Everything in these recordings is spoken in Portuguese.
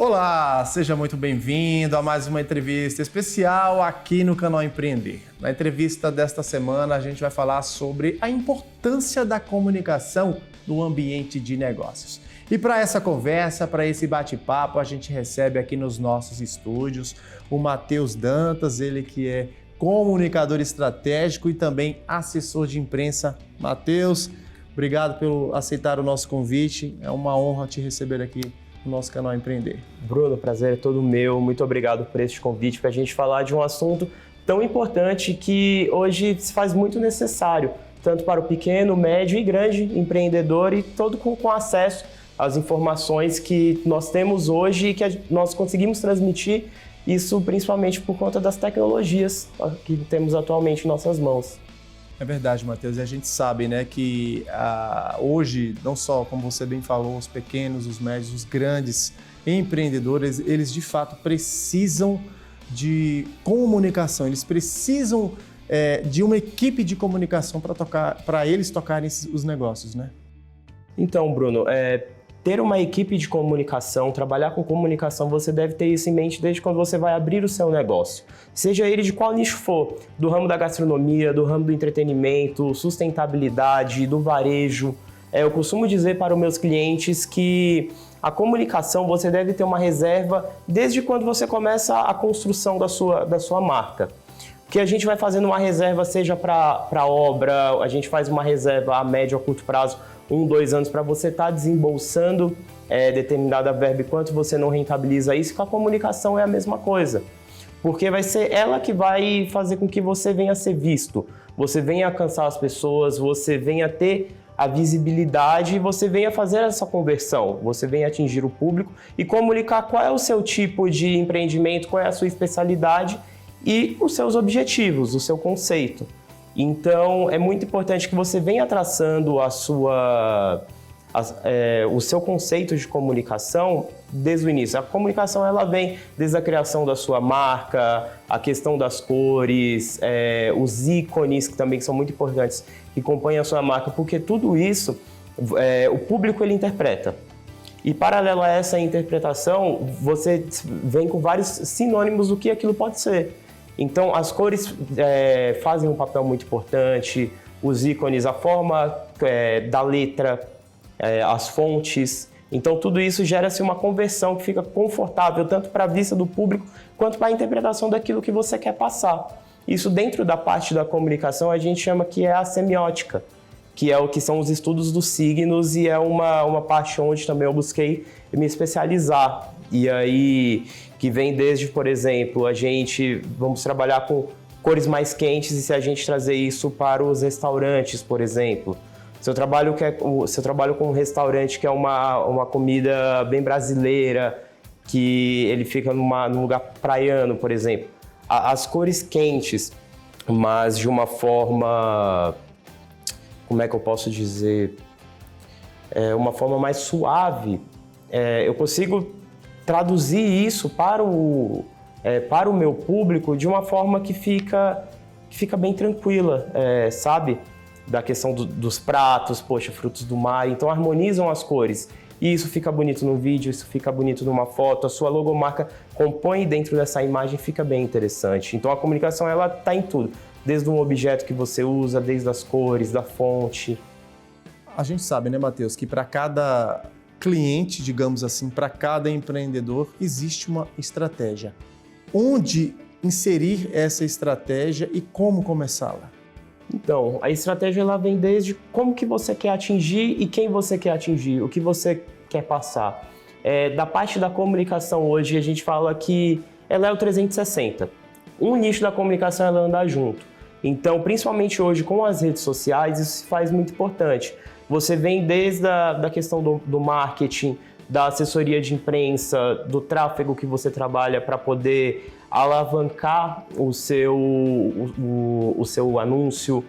Olá, seja muito bem-vindo a mais uma entrevista especial aqui no canal Empreender. Na entrevista desta semana, a gente vai falar sobre a importância da comunicação no ambiente de negócios. E para essa conversa, para esse bate-papo, a gente recebe aqui nos nossos estúdios o Matheus Dantas, ele que é comunicador estratégico e também assessor de imprensa. Matheus, obrigado por aceitar o nosso convite, é uma honra te receber aqui no nosso canal Empreender. Bruno, o prazer é todo meu. Muito obrigado por este convite para a gente falar de um assunto tão importante que hoje se faz muito necessário, tanto para o pequeno, médio e grande empreendedor e todo com acesso às informações que nós temos hoje e que nós conseguimos transmitir, isso principalmente por conta das tecnologias que temos atualmente em nossas mãos. É verdade, Matheus, e a gente sabe, né, que hoje, não só, como você bem falou, os pequenos, os médios, os grandes empreendedores, eles de fato precisam de comunicação, eles precisam de uma equipe de comunicação para eles tocarem os negócios, né? Então, Bruno, ter uma equipe de comunicação, trabalhar com comunicação, você deve ter isso em mente desde quando você vai abrir o seu negócio. Seja ele de qual nicho for, do ramo da gastronomia, do ramo do entretenimento, sustentabilidade, do varejo. Eu costumo dizer para os meus clientes que a comunicação você deve ter uma reserva desde quando você começa a construção da sua marca. Porque a gente vai fazendo uma reserva, seja para obra, a gente faz uma reserva a médio ou curto prazo, 1, 2 anos, para você estar desembolsando determinada verba, e quanto você não rentabiliza isso, com a comunicação é a mesma coisa. Porque vai ser ela que vai fazer com que você venha a ser visto, você venha alcançar as pessoas, você venha ter a visibilidade e você venha fazer essa conversão, você venha atingir o público e comunicar qual é o seu tipo de empreendimento, qual é a sua especialidade e os seus objetivos, o seu conceito. Então, é muito importante que você venha traçando o seu conceito de comunicação desde o início. A comunicação ela vem desde a criação da sua marca, a questão das cores, os ícones, que também são muito importantes, que compõem a sua marca, porque tudo isso o público ele interpreta. E paralelo a essa interpretação, você vem com vários sinônimos do que aquilo pode ser. Então, as cores fazem um papel muito importante, os ícones, a forma da letra, as fontes. Então, tudo isso gera-se uma conversão que fica confortável tanto para a vista do público quanto para a interpretação daquilo que você quer passar. Isso dentro da parte da comunicação a gente chama que é a semiótica, que é o que são os estudos dos signos e é uma parte onde também eu busquei me especializar. E aí, que vem desde, por exemplo, vamos trabalhar com cores mais quentes e se a gente trazer isso para os restaurantes, por exemplo. Se eu trabalho com um restaurante que é uma comida bem brasileira, que ele fica num lugar praiano, por exemplo, as cores quentes, mas de uma forma, como é que eu posso dizer, uma forma mais suave, eu consigo traduzir isso para o meu público de uma forma que fica bem tranquila, sabe? Da questão dos pratos, poxa, frutos do mar, então harmonizam as cores. E isso fica bonito no vídeo, isso fica bonito numa foto, a sua logomarca compõe dentro dessa imagem, fica bem interessante. Então a comunicação ela tá em tudo, desde um objeto que você usa, desde as cores, da fonte. A gente sabe, né, Matheus, que para cada cliente, digamos assim, para cada empreendedor, existe uma estratégia. Onde inserir essa estratégia e como começá-la? Então, a estratégia ela vem desde como que você quer atingir e quem você quer atingir, o que você quer passar. Da parte da comunicação hoje, a gente fala que ela é o 360. Um nicho da comunicação ela anda junto. Então, principalmente hoje com as redes sociais, isso se faz muito importante. Você vem desde a questão do marketing, da assessoria de imprensa, do tráfego que você trabalha para poder alavancar o seu anúncio,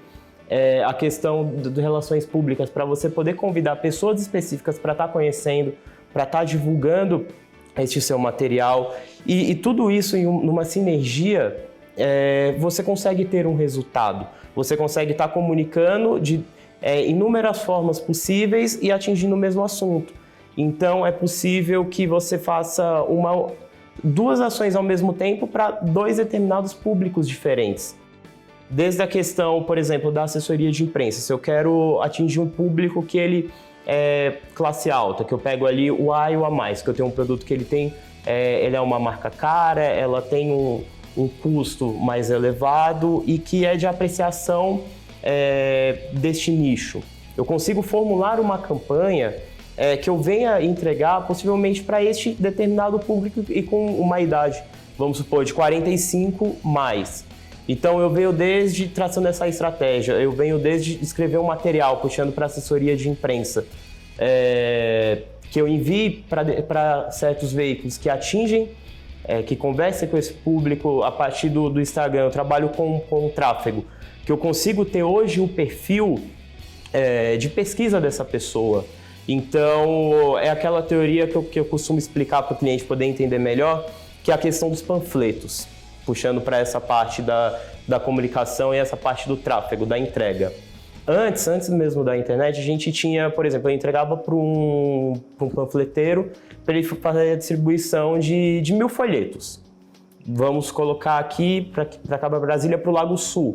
a questão de relações públicas, para você poder convidar pessoas específicas para estar conhecendo, para estar divulgando este seu material. E tudo isso numa sinergia, você consegue ter um resultado. Você consegue estar comunicando de inúmeras formas possíveis e atingindo o mesmo assunto. Então, é possível que você faça duas ações ao mesmo tempo para dois determinados públicos diferentes. Desde a questão, por exemplo, da assessoria de imprensa. Se eu quero atingir um público que ele é classe alta, que eu pego ali o A e o A+, que eu tenho um produto que ele é uma marca cara, ela tem um custo mais elevado e que é de apreciação deste nicho. Eu consigo formular uma campanha que eu venha entregar possivelmente para este determinado público e com uma idade, vamos supor, de 45 mais. Então eu venho desde traçando essa estratégia, eu venho desde escrever um material, puxando para assessoria de imprensa, que eu envie para certos veículos que atingem, que conversem com esse público a partir do Instagram. Eu trabalho com tráfego, que eu consigo ter hoje o perfil de pesquisa dessa pessoa. Então é aquela teoria que eu costumo explicar para o cliente poder entender melhor, que é a questão dos panfletos, puxando para essa parte da comunicação e essa parte do tráfego, da entrega. Antes mesmo da internet, a gente tinha, por exemplo, eu entregava para um panfleteiro para ele fazer a distribuição de 1000 folhetos. Vamos colocar aqui para cá, para Brasília, para o Lago Sul,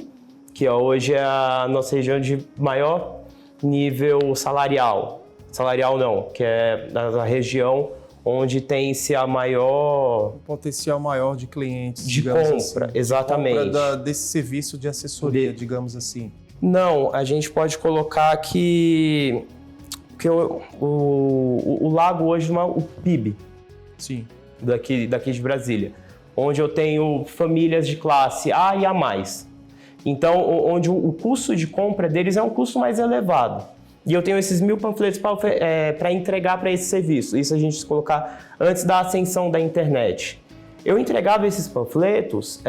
que hoje é a nossa região de maior nível salarial. Salarial não, que é a região onde tem-se a maior... Um potencial maior de clientes, de compra, assim, exatamente. De compra desse serviço de assessoria, digamos assim. Não, a gente pode colocar que o lago hoje é o PIB. Sim. Daqui de Brasília, onde eu tenho famílias de classe A e A+. Então, onde o custo de compra deles é um custo mais elevado. E eu tenho esses 1000 panfletos para entregar para esse serviço. Isso a gente colocar antes da ascensão da internet. Eu entregava esses panfletos,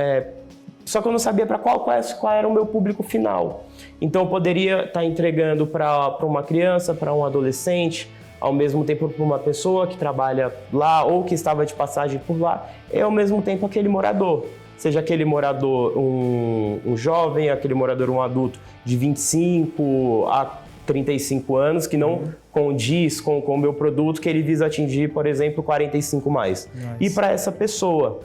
só que eu não sabia para qual era o meu público final. Então eu poderia estar entregando para uma criança, para um adolescente, ao mesmo tempo para uma pessoa que trabalha lá ou que estava de passagem por lá, e ao mesmo tempo aquele morador. Seja aquele morador um jovem, aquele morador um adulto de 25 a 35 anos, que não condiz com o meu produto, que ele visa atingir, por exemplo, 45 mais. Nice. E para essa pessoa.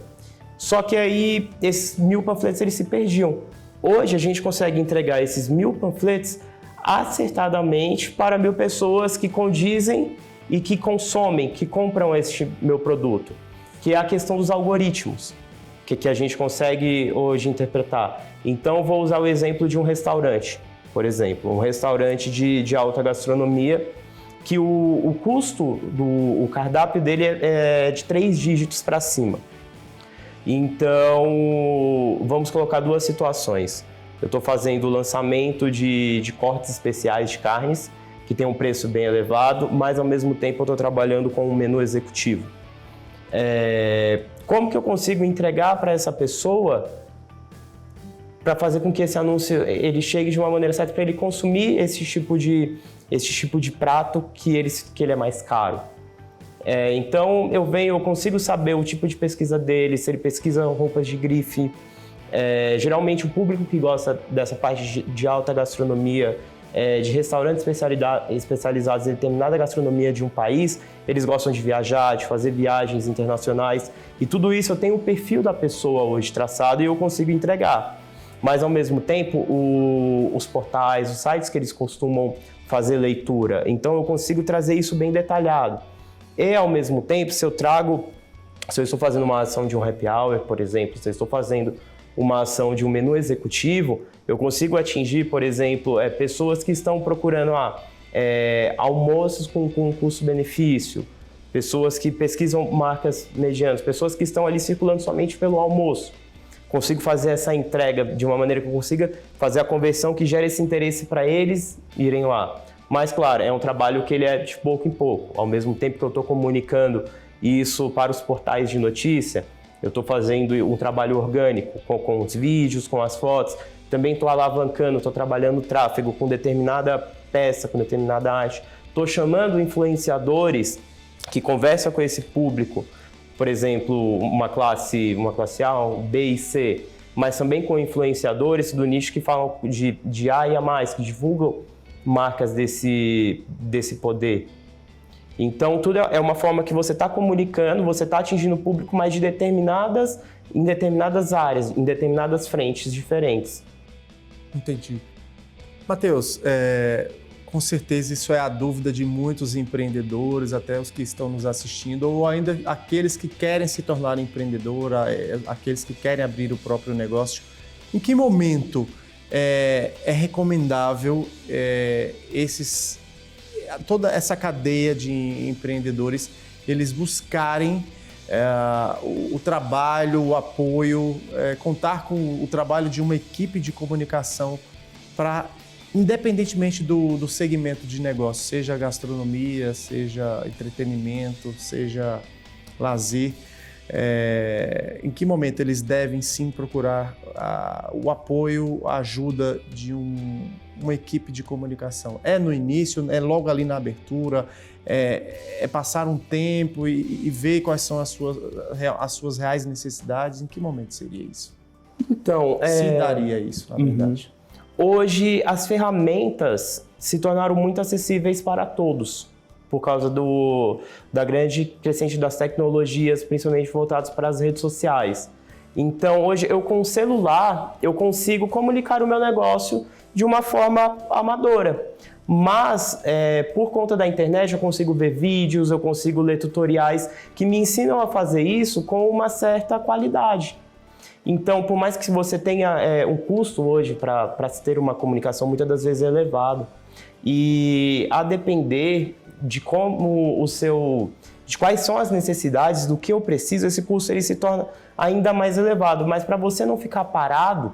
Só que aí, esses 1000 panfletos, eles se perdiam. Hoje, a gente consegue entregar esses 1000 panfletos acertadamente para 1000 pessoas que condizem e que consomem, que compram este meu produto. Que é a questão dos algoritmos, que a gente consegue hoje interpretar. Então, vou usar o exemplo de um restaurante. Por exemplo, um restaurante de alta gastronomia, que o custo o cardápio dele é de 3 dígitos para cima. Então, vamos colocar duas situações. Eu estou fazendo o lançamento de cortes especiais de carnes, que tem um preço bem elevado, mas ao mesmo tempo eu estou trabalhando com um menu executivo. Como que eu consigo entregar para essa pessoa para fazer com que esse anúncio ele chegue de uma maneira certa para ele consumir esse tipo de prato que ele é mais caro? Então eu consigo saber o tipo de pesquisa dele, se ele pesquisa roupas de grife. Geralmente o público que gosta dessa parte de alta gastronomia, de restaurantes especializados em determinada gastronomia de um país, eles gostam de viajar, de fazer viagens internacionais, e tudo isso eu tenho o perfil da pessoa hoje traçado e eu consigo entregar. Mas, ao mesmo tempo, os portais, os sites que eles costumam fazer leitura. Então, eu consigo trazer isso bem detalhado. E, ao mesmo tempo, se eu estou fazendo uma ação de um happy hour, por exemplo, se eu estou fazendo uma ação de um menu executivo, eu consigo atingir, por exemplo, pessoas que estão procurando almoços com custo-benefício, pessoas que pesquisam marcas medianas, pessoas que estão ali circulando somente pelo almoço. Consigo fazer essa entrega de uma maneira que eu consiga fazer a conversão que gere esse interesse para eles irem lá. Mas, claro, é um trabalho que ele é de pouco em pouco. Ao mesmo tempo que eu estou comunicando isso para os portais de notícia, eu estou fazendo um trabalho orgânico com os vídeos, com as fotos. Também estou alavancando, estou trabalhando tráfego com determinada peça, com determinada arte. Estou chamando influenciadores que conversam com esse público, por exemplo, uma classe A, B e C, mas também com influenciadores do nicho que falam de A e A+, que divulgam marcas desse poder. Então, tudo é uma forma que você está comunicando, você está atingindo o público, mas em determinadas áreas, em determinadas frentes diferentes. Entendi. Matheus, com certeza isso é a dúvida de muitos empreendedores, até os que estão nos assistindo, ou ainda aqueles que querem se tornar empreendedor, aqueles que querem abrir o próprio negócio. Em que momento é recomendável toda essa cadeia de empreendedores, eles buscarem o trabalho, o apoio, contar com o trabalho de uma equipe de comunicação para, independentemente do segmento de negócio, seja gastronomia, seja entretenimento, seja lazer, em que momento eles devem sim procurar o apoio, a ajuda de uma equipe de comunicação? É no início, é logo ali na abertura, é passar um tempo e ver quais são as suas reais necessidades? Em que momento seria isso? Então, se daria isso, na verdade? Hoje, as ferramentas se tornaram muito acessíveis para todos, por causa da grande crescente das tecnologias, principalmente voltadas para as redes sociais. Então, hoje, com o celular, eu consigo comunicar o meu negócio de uma forma amadora. Mas, por conta da internet, eu consigo ver vídeos, eu consigo ler tutoriais que me ensinam a fazer isso com uma certa qualidade. Então, por mais que você tenha um custo hoje para se ter uma comunicação, muitas das vezes é elevado. E a depender de quais são as necessidades, do que eu preciso, esse custo ele se torna ainda mais elevado. Mas para você não ficar parado,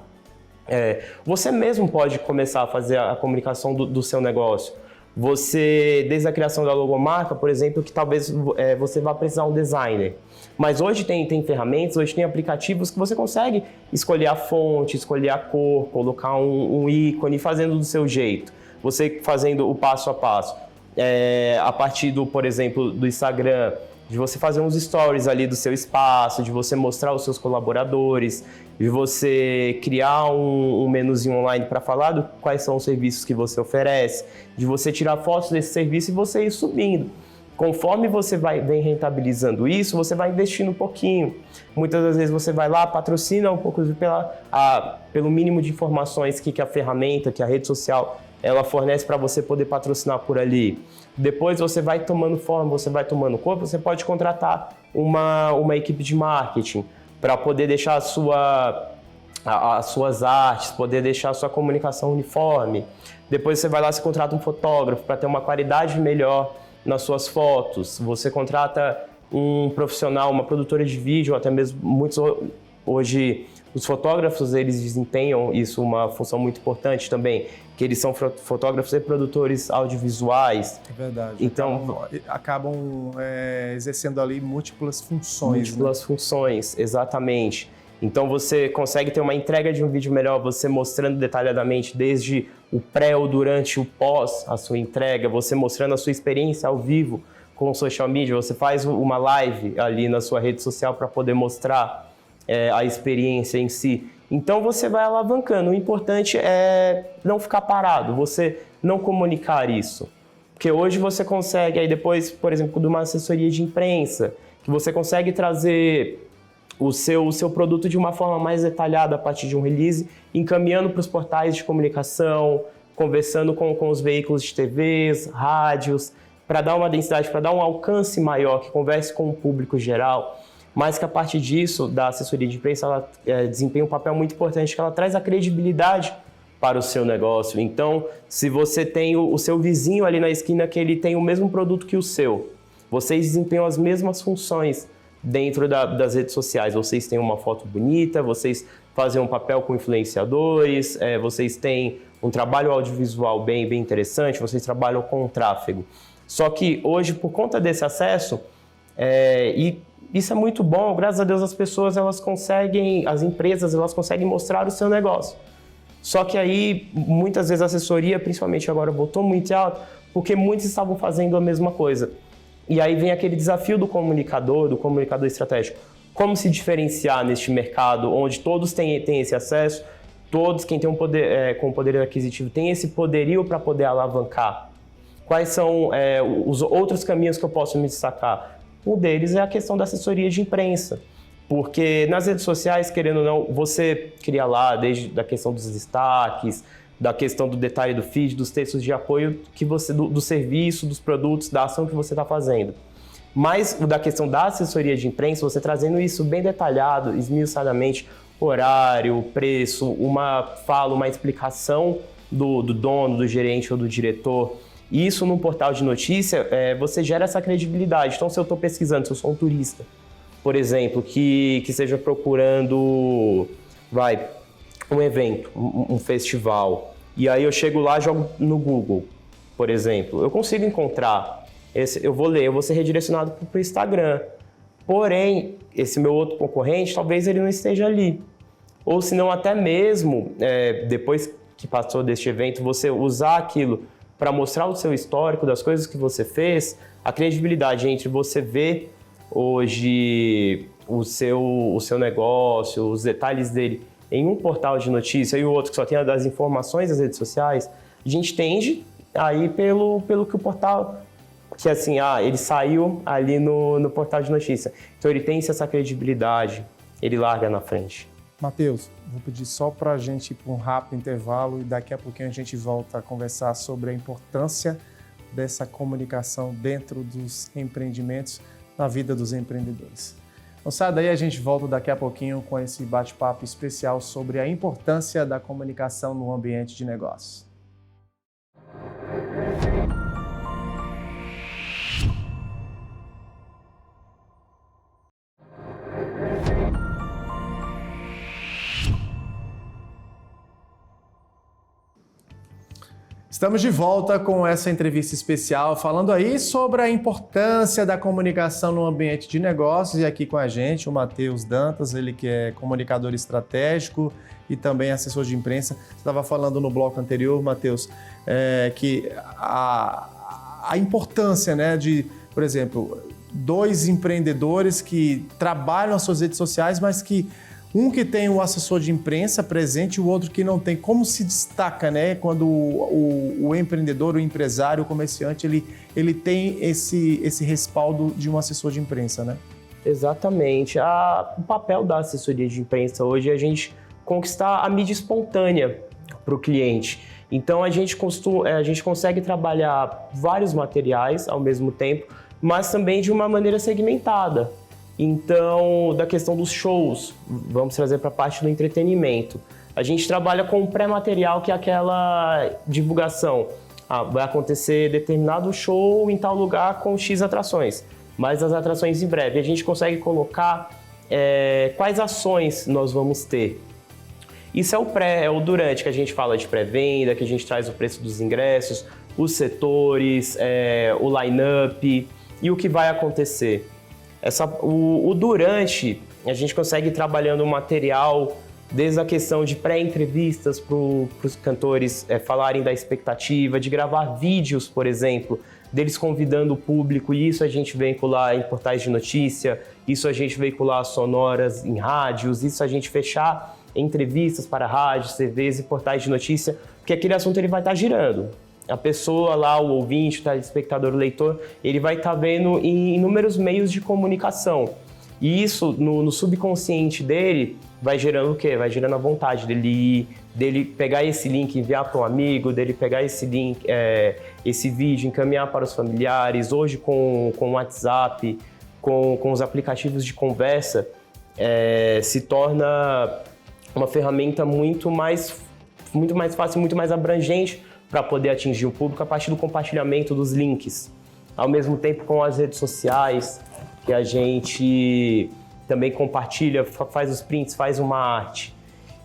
você mesmo pode começar a fazer a comunicação do seu negócio. Você, desde a criação da logomarca, por exemplo, que talvez você vá precisar de um designer. Mas hoje tem ferramentas, hoje tem aplicativos que você consegue escolher a fonte, escolher a cor, colocar um ícone, fazendo do seu jeito. Você fazendo o passo a passo. A partir por exemplo, do Instagram, de você fazer uns stories ali do seu espaço, de você mostrar os seus colaboradores, de você criar um menuzinho online para falar quais são os serviços que você oferece, de você tirar fotos desse serviço e você ir subindo. Conforme você vem rentabilizando isso, você vai investindo um pouquinho. Muitas das vezes você vai lá, patrocina um pouco pelo mínimo de informações que a ferramenta, que a rede social, ela fornece para você poder patrocinar por ali. Depois você vai tomando forma, você vai tomando corpo, você pode contratar uma equipe de marketing para poder deixar as suas artes, poder deixar a sua comunicação uniforme. Depois você vai lá e contrata um fotógrafo para ter uma qualidade melhor nas suas fotos. Você contrata um profissional, uma produtora de vídeo, até mesmo muitos hoje os fotógrafos, eles desempenham isso, uma função muito importante também, que eles são fotógrafos e produtores audiovisuais. É verdade. Então, acabam exercendo ali múltiplas funções. Múltiplas funções, exatamente. Então você consegue ter uma entrega de um vídeo melhor, você mostrando detalhadamente desde o pré, o durante, o pós a sua entrega, você mostrando a sua experiência ao vivo com o social media, você faz uma live ali na sua rede social para poder mostrar a experiência em si. Então você vai alavancando. O importante é não ficar parado, você não comunicar isso. Porque hoje você consegue, aí depois, por exemplo, de uma assessoria de imprensa, que você consegue trazer o seu produto de uma forma mais detalhada a partir de um release, encaminhando para os portais de comunicação, conversando com os veículos de TVs, rádios, para dar uma densidade, para dar um alcance maior, que converse com o público geral. Mas que a partir disso, da assessoria de imprensa, ela desempenha um papel muito importante, que ela traz a credibilidade para o seu negócio. Então, se você tem o seu vizinho ali na esquina que ele tem o mesmo produto que o seu, vocês desempenham as mesmas funções dentro das redes sociais. Vocês têm uma foto bonita, vocês fazem um papel com influenciadores, vocês têm um trabalho audiovisual bem interessante, vocês trabalham com tráfego. Só que hoje, por conta desse acesso, e isso é muito bom, graças a Deus as pessoas, as empresas, elas conseguem mostrar o seu negócio. Só que aí, muitas vezes a assessoria, principalmente agora, botou muito alto, porque muitos estavam fazendo a mesma coisa. E aí vem aquele desafio do comunicador estratégico. Como se diferenciar neste mercado, onde todos têm esse acesso, todos, quem tem com poder aquisitivo, tem esse poderio para poder alavancar. Quais são os outros caminhos que eu posso me destacar? Um deles é a questão da assessoria de imprensa. Porque nas redes sociais, querendo ou não, você cria lá desde a questão dos destaques, da questão do detalhe do feed, dos textos de apoio que você do serviço, dos produtos, da ação que você está fazendo. Mas da questão da assessoria de imprensa, você trazendo isso bem detalhado, esmiuçadamente, horário, preço, uma explicação do dono, do gerente ou do diretor. Isso num portal de notícia, você gera essa credibilidade. Então, se eu estou pesquisando, se eu sou um turista, por exemplo, que esteja procurando um evento, um festival, e aí eu chego lá e jogo no Google, por exemplo, eu consigo encontrar, eu vou ser redirecionado para o Instagram. Porém, esse meu outro concorrente, talvez ele não esteja ali. Ou se não, até mesmo, depois que passou deste evento, você usar aquilo para mostrar o seu histórico das coisas que você fez, a credibilidade entre você ver hoje o seu negócio, os detalhes dele em um portal de notícia e o outro que só tem as informações das redes sociais, a gente tende a ir pelo que o portal, que assim, ele saiu ali no portal de notícia. Então ele tem essa credibilidade, ele larga na frente. Matheus, vou pedir só para a gente ir para um rápido intervalo e daqui a pouquinho a gente volta a conversar sobre a importância dessa comunicação dentro dos empreendimentos, na vida dos empreendedores. Então sai daí, a gente volta daqui a pouquinho com esse bate-papo especial sobre a importância da comunicação no ambiente de negócios. Estamos de volta com essa entrevista especial, falando aí sobre a importância da comunicação no ambiente de negócios. E aqui com a gente o Matheus Dantas, ele que é comunicador estratégico e também assessor de imprensa. Você estava falando no bloco anterior, Matheus, que a importância, né, de, por exemplo, dois empreendedores que trabalham nas suas redes sociais, mas que um que tem o assessor de imprensa presente e o outro que não tem. Como se destaca, né, quando o empreendedor, o empresário, o comerciante, ele tem esse respaldo de um assessor de imprensa, né? Exatamente. O papel da assessoria de imprensa hoje é a gente conquistar a mídia espontânea para o cliente. Então a gente consegue trabalhar vários materiais ao mesmo tempo, mas também de uma maneira segmentada. Então, da questão dos shows, vamos trazer para a parte do entretenimento. A gente trabalha com um pré-material, que é aquela divulgação. Vai acontecer determinado show em tal lugar com X atrações, mas as atrações em breve. A gente consegue colocar quais ações nós vamos ter. Isso é o pré, é o durante, que a gente fala de pré-venda, que a gente traz o preço dos ingressos, os setores, o line-up e o que vai acontecer. O durante, a gente consegue ir trabalhando o material desde a questão de pré-entrevistas para os cantores falarem da expectativa, de gravar vídeos, por exemplo, deles convidando o público, e isso a gente veicular em portais de notícia, isso a gente veicular sonoras em rádios, isso a gente fechar entrevistas para rádios, TVs e portais de notícia, porque aquele assunto ele vai estar girando. A pessoa lá, o ouvinte, o telespectador, o leitor, ele vai estar vendo em inúmeros meios de comunicação. E isso, no subconsciente dele, vai gerando o quê? Vai gerando a vontade dele pegar esse link, enviar para um amigo, dele pegar esse link, esse vídeo, encaminhar para os familiares. Hoje, com o WhatsApp, com os aplicativos de conversa, se torna uma ferramenta muito mais fácil, muito mais abrangente para poder atingir o público a partir do compartilhamento dos links. Ao mesmo tempo, com as redes sociais, que a gente também compartilha, faz os prints, faz uma arte.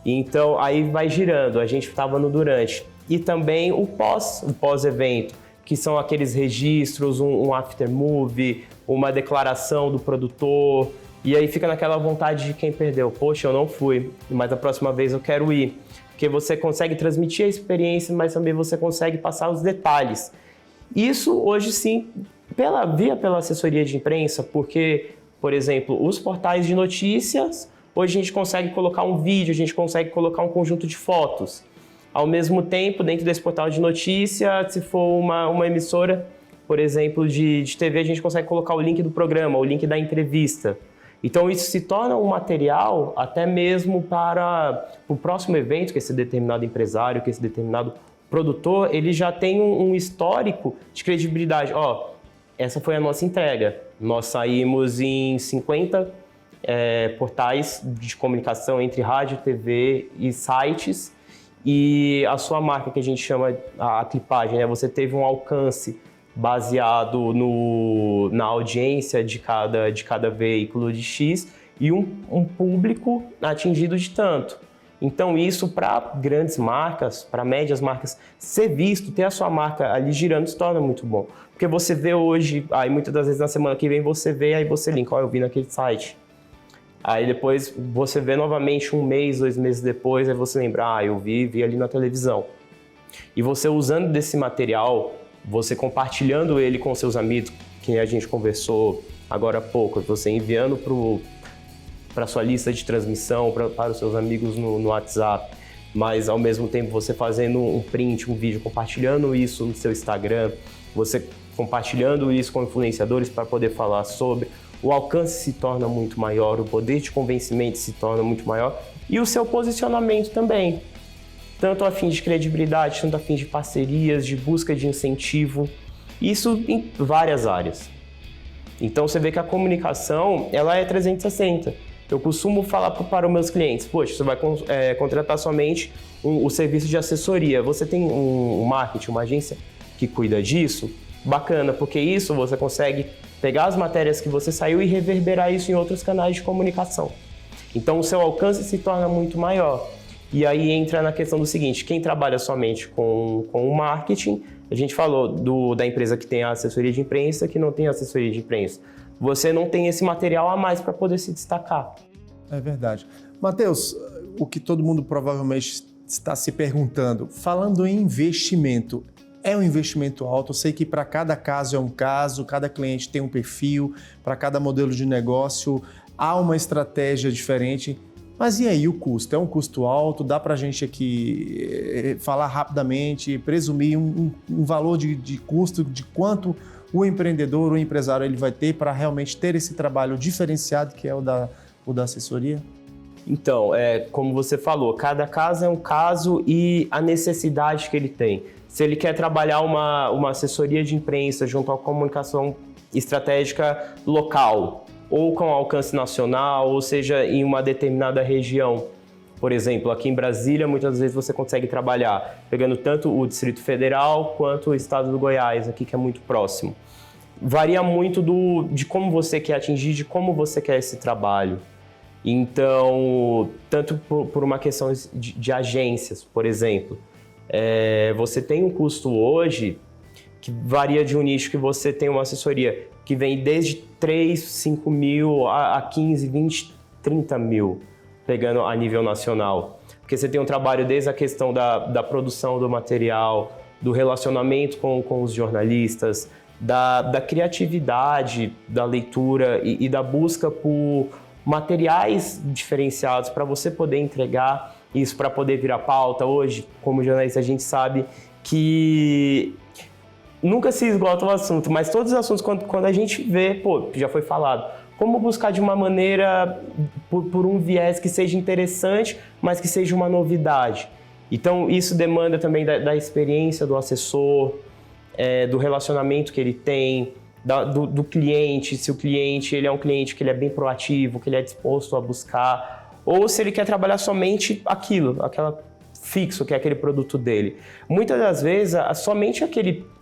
Então, aí vai girando, a gente estava no durante. E também o pós-evento, que são aqueles registros, um after movie, uma declaração do produtor, e aí fica naquela vontade de quem perdeu. Poxa, eu não fui, mas a próxima vez eu quero ir. Porque você consegue transmitir a experiência, mas também você consegue passar os detalhes. Isso hoje sim, pela assessoria de imprensa, porque, por exemplo, os portais de notícias, hoje a gente consegue colocar um vídeo, a gente consegue colocar um conjunto de fotos. Ao mesmo tempo, dentro desse portal de notícia, se for uma emissora, por exemplo, de TV, a gente consegue colocar o link do programa, o link da entrevista. Então isso se torna um material até mesmo para o próximo evento que esse determinado empresário, que esse determinado produtor, ele já tem um histórico de credibilidade. Essa foi a nossa entrega. Nós saímos em 50 portais de comunicação entre rádio, TV e sites, e a sua marca, que a gente chama a clipagem, né? Você teve um alcance baseado na audiência de cada veículo de X e um público atingido de tanto. Então isso, para grandes marcas, para médias marcas, ser visto, ter a sua marca ali girando, se torna muito bom. Porque você vê hoje, aí muitas das vezes na semana que vem você vê, aí você linka, eu vi naquele site. Aí depois você vê novamente 1 mês, 2 meses depois, aí você lembra, eu vi ali na televisão. E você usando desse material, você compartilhando ele com seus amigos, que a gente conversou agora há pouco, você enviando para sua lista de transmissão, para os seus amigos no WhatsApp, mas ao mesmo tempo você fazendo um print, um vídeo, compartilhando isso no seu Instagram, você compartilhando isso com influenciadores para poder falar sobre, o alcance se torna muito maior, o poder de convencimento se torna muito maior e o seu posicionamento também. Tanto a fim de credibilidade, tanto a fim de parcerias, de busca de incentivo, isso em várias áreas. Então você vê que a comunicação, ela é 360. Eu costumo falar para os meus clientes, poxa, você vai contratar somente o serviço de assessoria, você tem um marketing, uma agência que cuida disso? Bacana, porque isso você consegue pegar as matérias que você saiu e reverberar isso em outros canais de comunicação. Então o seu alcance se torna muito maior. E aí entra na questão do seguinte, quem trabalha somente com o marketing, a gente falou da empresa que tem a assessoria de imprensa, que não tem assessoria de imprensa. Você não tem esse material a mais para poder se destacar. É verdade. Matheus, o que todo mundo provavelmente está se perguntando, falando em investimento, é um investimento alto? Eu sei que para cada caso é um caso, cada cliente tem um perfil, para cada modelo de negócio há uma estratégia diferente. Mas e aí, o custo? É um custo alto? Dá para a gente aqui falar rapidamente, presumir um valor de custo, de quanto o empreendedor, o empresário, ele vai ter para realmente ter esse trabalho diferenciado que é o da assessoria? Então, como você falou, cada caso é um caso e a necessidade que ele tem. Se ele quer trabalhar uma assessoria de imprensa junto à comunicação estratégica local, ou com alcance nacional, ou seja, em uma determinada região. Por exemplo, aqui em Brasília, muitas vezes você consegue trabalhar pegando tanto o Distrito Federal quanto o estado do Goiás, aqui que é muito próximo. Varia muito de como você quer atingir, de como você quer esse trabalho. Então, tanto por uma questão de agências, por exemplo, você tem um custo hoje que varia de um nicho que você tem uma assessoria que vem desde 3, 5 mil a 15, 20, 30 mil, pegando a nível nacional. Porque você tem um trabalho desde a questão da produção do material, do relacionamento com os jornalistas, da criatividade, da leitura e da busca por materiais diferenciados para você poder entregar isso, para poder virar pauta. Hoje, como jornalista, a gente sabe que nunca se esgota o assunto, mas todos os assuntos, quando a gente vê, já foi falado, como buscar de uma maneira, por um viés que seja interessante, mas que seja uma novidade. Então, isso demanda também da experiência do assessor, do relacionamento que ele tem, do cliente, se o cliente ele é um cliente que ele é bem proativo, que ele é disposto a buscar, ou se ele quer trabalhar somente aquela fixo, que é aquele produto dele. Muitas das vezes, somente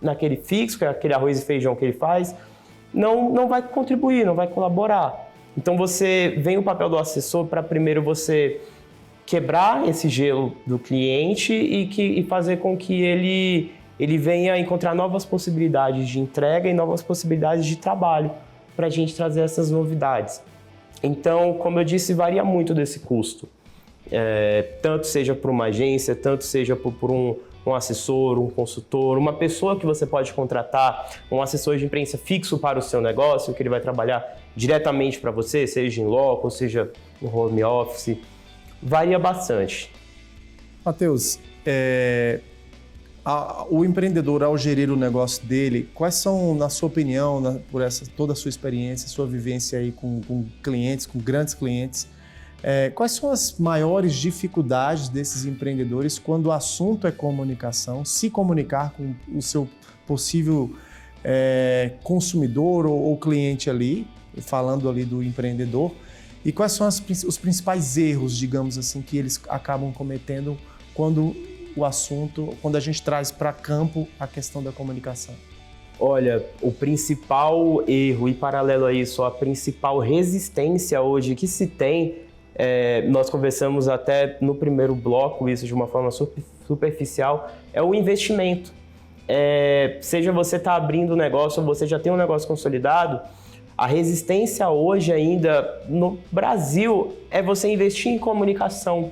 naquele fixo, que é aquele arroz e feijão que ele faz, não vai contribuir, não vai colaborar. Então vem o papel do assessor para primeiro você quebrar esse gelo do cliente e fazer com que ele venha encontrar novas possibilidades de entrega e novas possibilidades de trabalho para a gente trazer essas novidades. Então, como eu disse, varia muito desse custo. Tanto seja por uma agência, tanto seja por um assessor, um consultor, uma pessoa que você pode contratar, um assessor de imprensa fixo para o seu negócio, que ele vai trabalhar diretamente para você, seja em loco, seja no home office, varia bastante. Matheus, o empreendedor, ao gerir o negócio dele, quais são, na sua opinião, por toda a sua experiência, sua vivência aí com clientes, com grandes clientes, quais são as maiores dificuldades desses empreendedores quando o assunto é comunicação, se comunicar com o seu possível consumidor ou cliente ali, falando ali do empreendedor, e quais são os principais erros, digamos assim, que eles acabam cometendo quando a gente traz para campo a questão da comunicação? Olha, o principal erro e paralelo a isso, a principal resistência hoje que se tem, nós conversamos até no primeiro bloco isso de uma forma superficial, é o investimento. Seja você está abrindo um negócio ou você já tem um negócio consolidado, a resistência hoje ainda no Brasil é você investir em comunicação.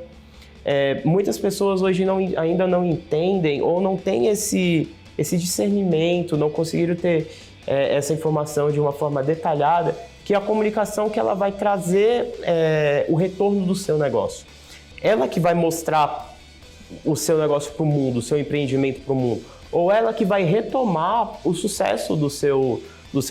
Muitas pessoas hoje ainda não entendem ou não têm esse discernimento, não conseguiram ter essa informação de uma forma detalhada, que é a comunicação que ela vai trazer o retorno do seu negócio. Ela que vai mostrar o seu negócio para o mundo, o seu empreendimento para o mundo, ou ela que vai retomar o sucesso do seu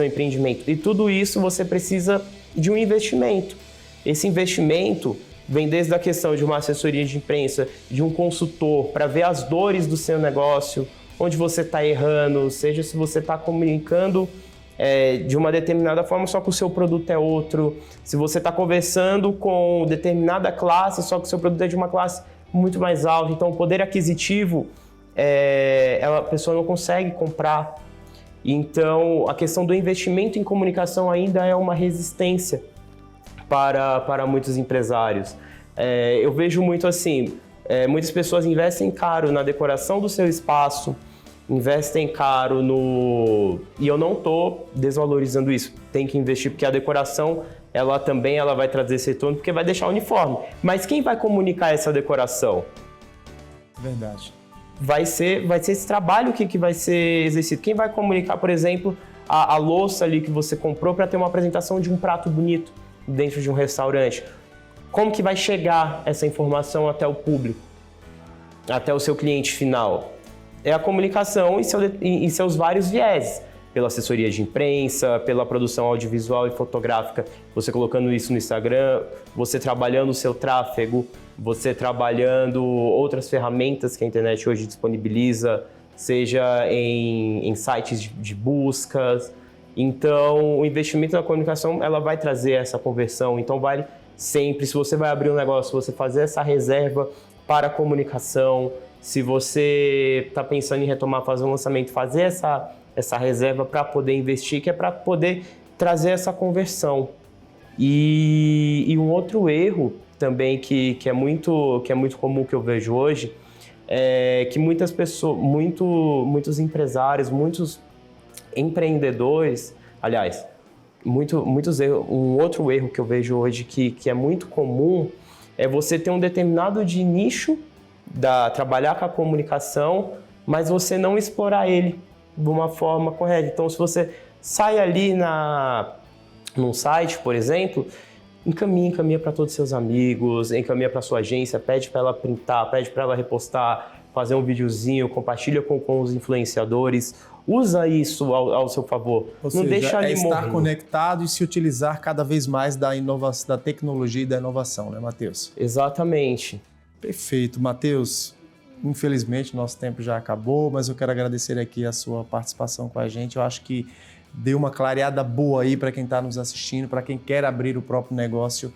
empreendimento. E tudo isso você precisa de um investimento. Esse investimento vem desde a questão de uma assessoria de imprensa, de um consultor para ver as dores do seu negócio, onde você está errando, seja se você está comunicando de uma determinada forma, só que o seu produto é outro, se você está conversando com determinada classe, só que o seu produto é de uma classe muito mais alta, então o poder aquisitivo, a pessoa não consegue comprar. Então, a questão do investimento em comunicação ainda é uma resistência para muitos empresários. Eu vejo muito assim, muitas pessoas investem caro na decoração do seu espaço, investem caro e eu não estou desvalorizando isso, tem que investir porque a decoração ela vai trazer esse retorno porque vai deixar uniforme. Mas quem vai comunicar essa decoração? Verdade. Vai ser esse trabalho que vai ser exercido. Quem vai comunicar, por exemplo, a louça ali que você comprou para ter uma apresentação de um prato bonito dentro de um restaurante? Como que vai chegar essa informação até o público, até o seu cliente final? É a comunicação em seus vários vieses, pela assessoria de imprensa, pela produção audiovisual e fotográfica, você colocando isso no Instagram, você trabalhando o seu tráfego, você trabalhando outras ferramentas que a internet hoje disponibiliza, seja em sites de buscas. Então, o investimento na comunicação, ela vai trazer essa conversão. Então, vale sempre, se você vai abrir um negócio, você fazer essa reserva para a comunicação. Se você está pensando em retomar, fazer um lançamento, fazer essa reserva para poder investir, que é para poder trazer essa conversão. E um outro erro também que é muito comum que eu vejo hoje é que muitas pessoas, muitos empresários, muitos empreendedores, aliás, muitos erros. Um outro erro que eu vejo hoje que é muito comum é você ter um determinado de nicho, trabalhar com a comunicação, mas você não explorar ele de uma forma correta. Então, se você sai ali num site, por exemplo, encaminha para todos os seus amigos, encaminha para sua agência, pede para ela printar, pede para ela repostar, fazer um videozinho, compartilha com os influenciadores, usa isso ao seu favor. Ou não seja, deixa ali estar morrer. Conectado e se utilizar cada vez mais da inovação, da tecnologia e da inovação, né, Matheus? Exatamente. Perfeito, Matheus. Infelizmente, nosso tempo já acabou, mas eu quero agradecer aqui a sua participação com a gente. Eu acho que deu uma clareada boa aí para quem está nos assistindo, para quem quer abrir o próprio negócio,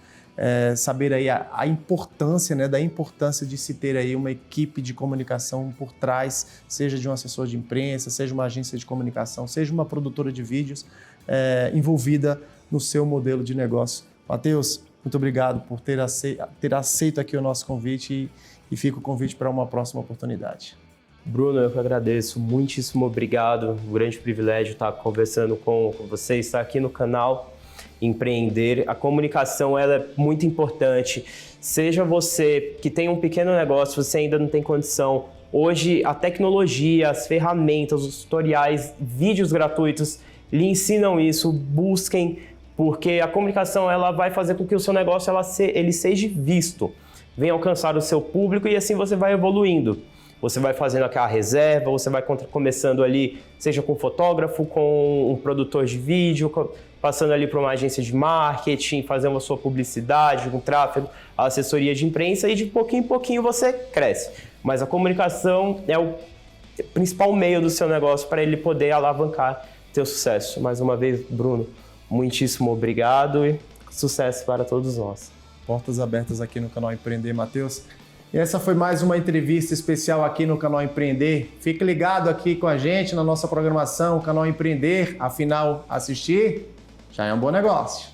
saber aí a importância, né, da importância de se ter aí uma equipe de comunicação por trás, seja de um assessor de imprensa, seja uma agência de comunicação, seja uma produtora de vídeos envolvida no seu modelo de negócio. Matheus, muito obrigado por ter aceito aqui o nosso convite e fica o convite para uma próxima oportunidade. Bruno, eu que agradeço, muitíssimo obrigado, um grande privilégio estar conversando com você, estar aqui no canal Empreender. A comunicação ela é muito importante, seja você que tem um pequeno negócio, você ainda não tem condição, hoje a tecnologia, as ferramentas, os tutoriais, vídeos gratuitos lhe ensinam isso, busquem, porque a comunicação ela vai fazer com que o seu negócio ele seja visto, venha alcançar o seu público e assim você vai evoluindo. Você vai fazendo aquela reserva, você vai começando ali, seja com fotógrafo, com um produtor de vídeo, passando ali para uma agência de marketing, fazendo a sua publicidade, com tráfego, a assessoria de imprensa, e de pouquinho em pouquinho você cresce. Mas a comunicação é o principal meio do seu negócio para ele poder alavancar seu sucesso. Mais uma vez, Bruno, muitíssimo obrigado e sucesso para todos nós. Portas abertas aqui no Canal Empreender, Matheus. E essa foi mais uma entrevista especial aqui no Canal Empreender. Fique ligado aqui com a gente na nossa programação, Canal Empreender. Afinal, assistir já é um bom negócio.